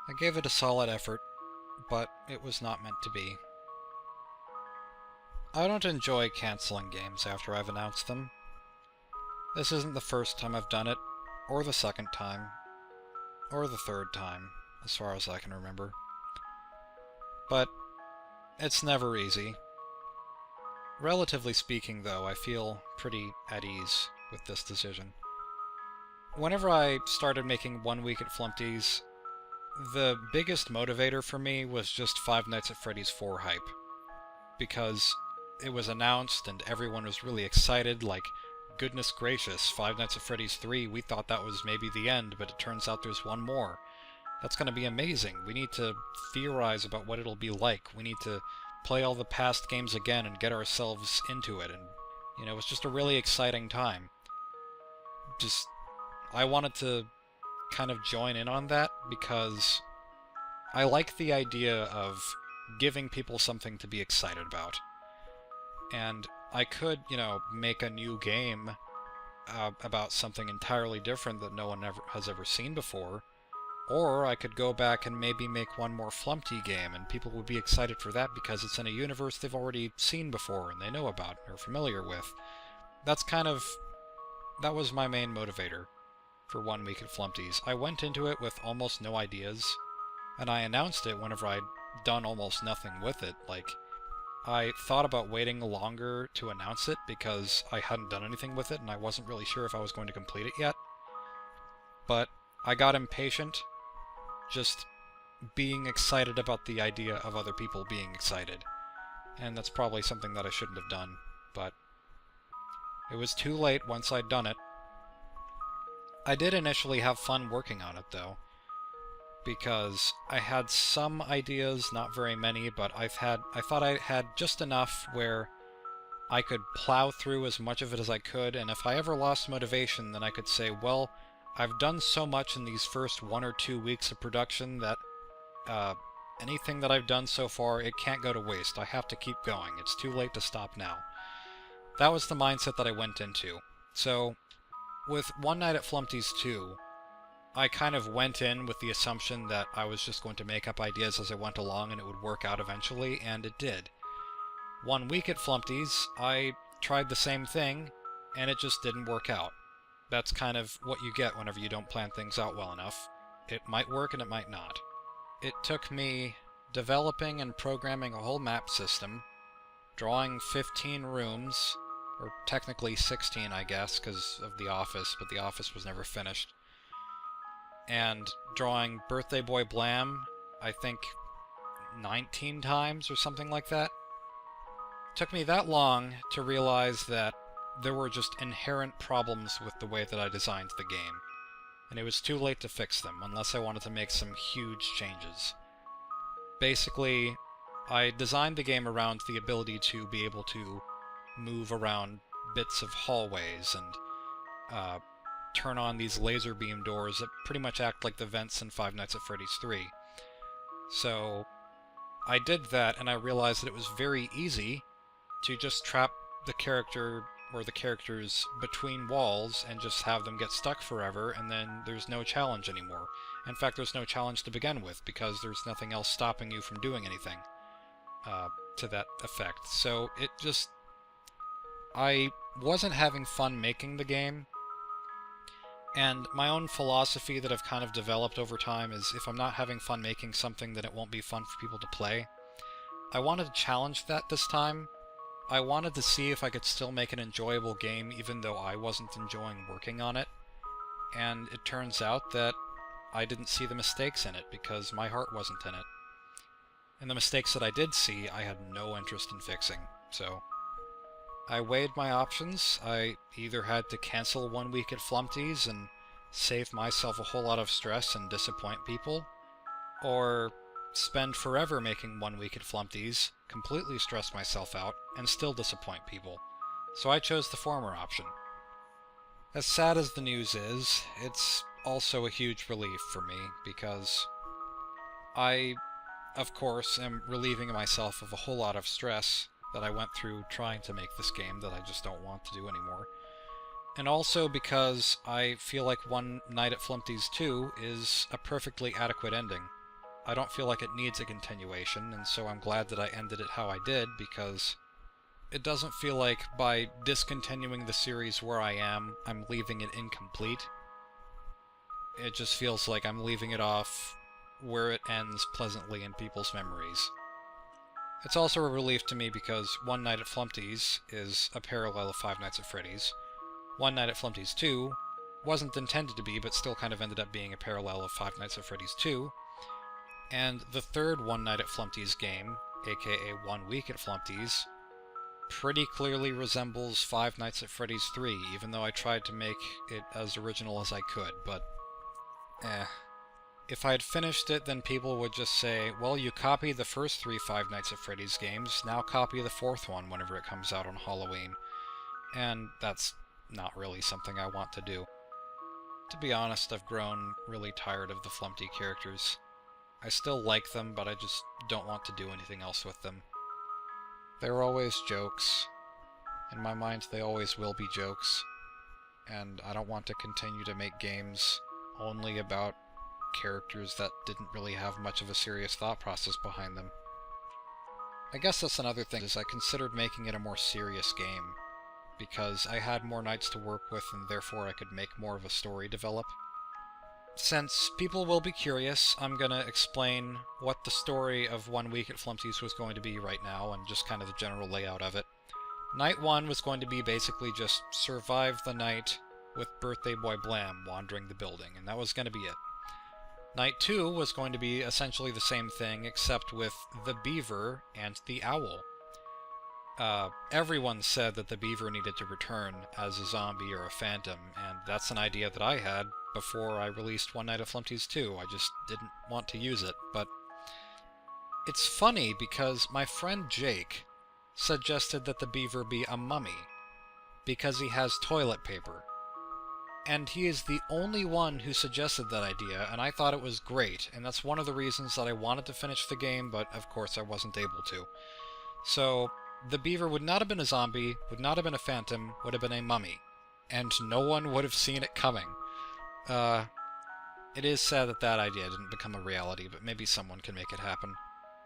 I gave it a solid effort, but it was not meant to be. I don't enjoy canceling games after I've announced them. This isn't the first time I've done it, or the second time, or the third time, as far as I can remember. But it's never easy. Relatively speaking, though, I feel pretty at ease with this decision. Whenever I started making 1 Week at Flumptys, the biggest motivator for me was just Five Nights at Freddy's 4 hype. Because it was announced and everyone was really excited, like, goodness gracious, Five Nights at Freddy's 3, we thought that was maybe the end, but it turns out there's one more. That's going to be amazing. We need to theorize about what it'll be like. We need to play all the past games again and get ourselves into it. And, you know, it was just a really exciting time. I wanted to kind of join in on that because I like the idea of giving people something to be excited about. And I could, you know, make a new game about something entirely different that no one has ever seen before. Or I could go back and maybe make one more Flumpty game, and people would be excited for that because it's in a universe they've already seen before and they know about and are familiar with. That was my main motivator for 1 Week at Flumptys. I went into it with almost no ideas, and I announced it whenever I'd done almost nothing with it. Like, I thought about waiting longer to announce it because I hadn't done anything with it and I wasn't really sure if I was going to complete it yet. But I got impatient, just being excited about the idea of other people being excited. And that's probably something that I shouldn't have done, but it was too late once I'd done it. I did initially have fun working on it, though, because I had some ideas, not very many, but I thought I had just enough where I could plow through as much of it as I could, and if I ever lost motivation, then I could say, well, I've done so much in these first 1 or 2 weeks of production that anything that I've done so far, it can't go to waste. I have to keep going. It's too late to stop now. That was the mindset that I went into. So, with One Night at Flumptys 2, I kind of went in with the assumption that I was just going to make up ideas as I went along and it would work out eventually, and it did. 1 Week at Flumptys, I tried the same thing, and it just didn't work out. That's kind of what you get whenever you don't plan things out well enough. It might work and it might not. It took me developing and programming a whole map system, drawing 15 rooms, or technically 16 I guess, because of the office, but the office was never finished, and drawing Birthday Boy Blam, I think 19 times or something like that. It took me that long to realize that there were just inherent problems with the way that I designed the game, and it was too late to fix them unless I wanted to make some huge changes. Basically, I designed the game around the ability to be able to move around bits of hallways and turn on these laser beam doors that pretty much act like the vents in Five Nights at Freddy's 3. So I did that, and I realized that it was very easy to just trap the character or the characters between walls and just have them get stuck forever, and then there's no challenge anymore. In fact, there's no challenge to begin with, because there's nothing else stopping you from doing anything to that effect. So it just... I wasn't having fun making the game, and my own philosophy that I've kind of developed over time is if I'm not having fun making something, then it won't be fun for people to play. I wanted to challenge that this time. I wanted to see if I could still make an enjoyable game even though I wasn't enjoying working on it, and it turns out that I didn't see the mistakes in it because my heart wasn't in it. And the mistakes that I did see, I had no interest in fixing, so I weighed my options. I either had to cancel 1 Week at Flumptys and save myself a whole lot of stress and disappoint people, or spend forever making 1 Week at Flumptys, completely stress myself out, and still disappoint people. So I chose the former option. As sad as the news is, it's also a huge relief for me, because I, of course, am relieving myself of a whole lot of stress that I went through trying to make this game that I just don't want to do anymore. And also because I feel like One Night at Flumptys 2 is a perfectly adequate ending. I don't feel like it needs a continuation, and so I'm glad that I ended it how I did, because it doesn't feel like by discontinuing the series where I am, I'm leaving it incomplete. It just feels like I'm leaving it off where it ends pleasantly in people's memories. It's also a relief to me because One Night at Flumptys is a parallel of Five Nights at Freddy's. One Night at Flumptys 2 wasn't intended to be, but still kind of ended up being a parallel of Five Nights at Freddy's 2. And the third One Night at Flumptys game, aka 1 Week at Flumptys, pretty clearly resembles Five Nights at Freddy's 3, even though I tried to make it as original as I could, but If I had finished it, then people would just say, well, you copied the first 3 Five Nights at Freddy's games, now copy the 4th one whenever it comes out on Halloween. And that's not really something I want to do. To be honest, I've grown really tired of the Flumpty characters. I still like them, but I just don't want to do anything else with them. They're always jokes. In my mind, they always will be jokes. And I don't want to continue to make games only about characters that didn't really have much of a serious thought process behind them. I guess that's another thing, is I considered making it a more serious game, because I had more nights to work with and therefore I could make more of a story develop. Since people will be curious, I'm gonna explain what the story of 1 Week at Flumptys was going to be right now, and just kind of the general layout of it. Night 1 was going to be basically just survive the night with Birthday Boy Blam wandering the building, and that was going to be it. Night 2 was going to be essentially the same thing, except with the beaver and the owl. Everyone said that the beaver needed to return as a zombie or a phantom, and that's an idea that I had before I released One Night at Flumptys 2. I just didn't want to use it, but it's funny because my friend Jake suggested that the beaver be a mummy, because he has toilet paper. And he is the only one who suggested that idea, and I thought it was great, and that's one of the reasons that I wanted to finish the game, but of course I wasn't able to. So, the beaver would not have been a zombie, would not have been a phantom, would have been a mummy. And no one would have seen it coming. It is sad that that idea didn't become a reality, but maybe someone can make it happen.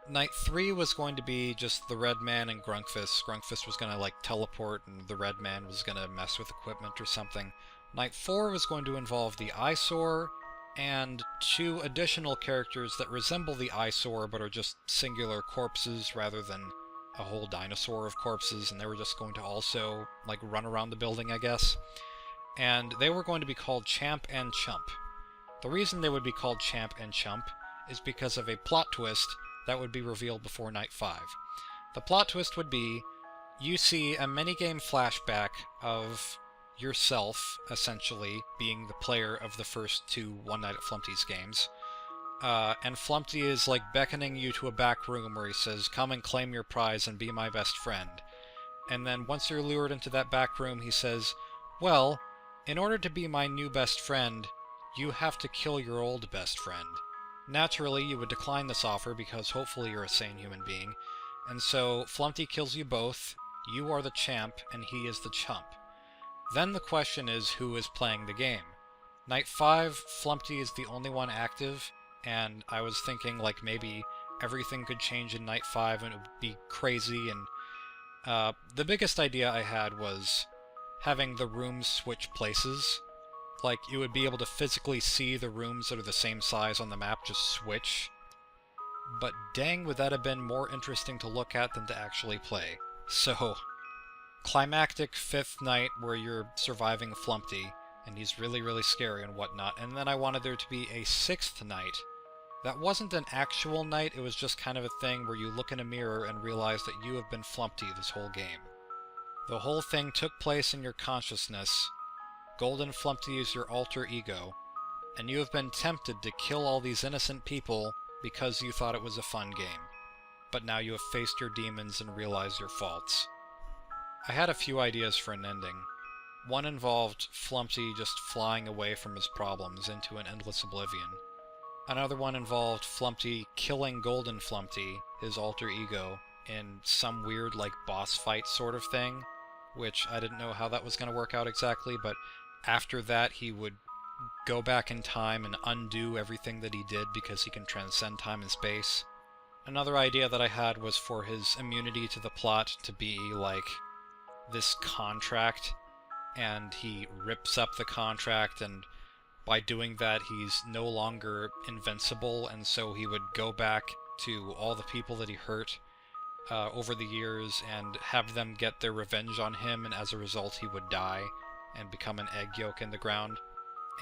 Night 3 was going to be just the Red Man and Grunkfist. Grunkfist was going to, like, teleport, and the Red Man was going to mess with equipment or something. Night 4 was going to involve the Eyesore, and 2 additional characters that resemble the Eyesore, but are just singular corpses rather than a whole dinosaur of corpses, and they were just going to also, like, run around the building, I guess. And they were going to be called Champ and Chump. The reason they would be called Champ and Chump is because of a plot twist that would be revealed before Night 5. The plot twist would be, you see a minigame flashback of yourself, essentially, being the player of the first 2 One Night at Flumptys games. And Flumpty is, like, beckoning you to a back room where he says, come and claim your prize and be my best friend. And then once you're lured into that back room, he says, well, in order to be my new best friend, you have to kill your old best friend. Naturally, you would decline this offer because hopefully you're a sane human being. And so, Flumpty kills you both, you are the champ, and he is the chump. Then the question is, who is playing the game? Night 5, Flumpty is the only one active, and I was thinking, like, maybe everything could change in Night 5 and it would be crazy, and the biggest idea I had was having the rooms switch places. Like, you would be able to physically see the rooms that are the same size on the map just switch. But dang, would that have been more interesting to look at than to actually play. So, climactic 5th night where you're surviving Flumpty, and he's really, really scary and whatnot, and then I wanted there to be a 6th night. That wasn't an actual night, it was just kind of a thing where you look in a mirror and realize that you have been Flumpty this whole game. The whole thing took place in your consciousness. Golden Flumpty is your alter ego, and you have been tempted to kill all these innocent people because you thought it was a fun game. But now you have faced your demons and realized your faults. I had a few ideas for an ending. One involved Flumpty just flying away from his problems into an endless oblivion. Another one involved Flumpty killing Golden Flumpty, his alter ego, in some weird, like, boss fight sort of thing, which I didn't know how that was going to work out exactly, but after that he would go back in time and undo everything that he did because he can transcend time and space. Another idea that I had was for his immunity to the plot to be like this contract, and he rips up the contract, and by doing that he's no longer invincible, and so he would go back to all the people that he hurt over the years and have them get their revenge on him, and as a result he would die and become an egg yolk in the ground.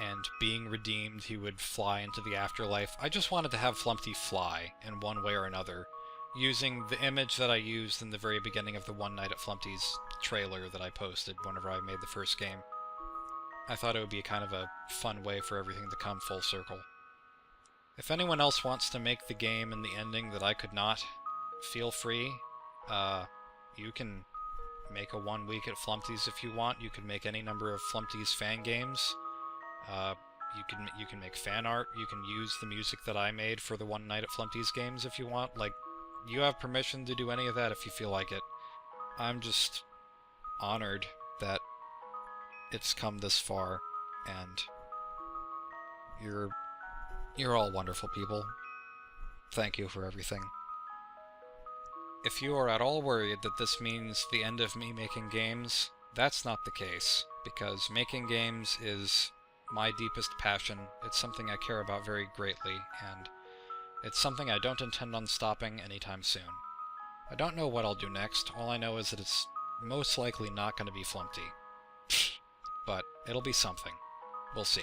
And being redeemed, he would fly into the afterlife. I just wanted to have Flumpty fly in one way or another, using the image that I used in the very beginning of the One Night at Flumpty's trailer that I posted whenever I made the first game. I thought it would be kind of a fun way for everything to come full circle. If anyone else wants to make the game and the ending that I could not, feel free. You can make a 1 week at Flumptys if you want. You can make any number of Flumptys fan games. You can make fan art. You can use the music that I made for the One Night at Flumptys games if you want. Like, you have permission to do any of that if you feel like it. I'm just honored that it's come this far, and you're all wonderful people. Thank you for everything. If you are at all worried that this means the end of me making games, that's not the case, because making games is my deepest passion. It's something I care about very greatly, and it's something I don't intend on stopping anytime soon. I don't know what I'll do next. All I know is that it's most likely not going to be Flumpty. But it'll be something. We'll see.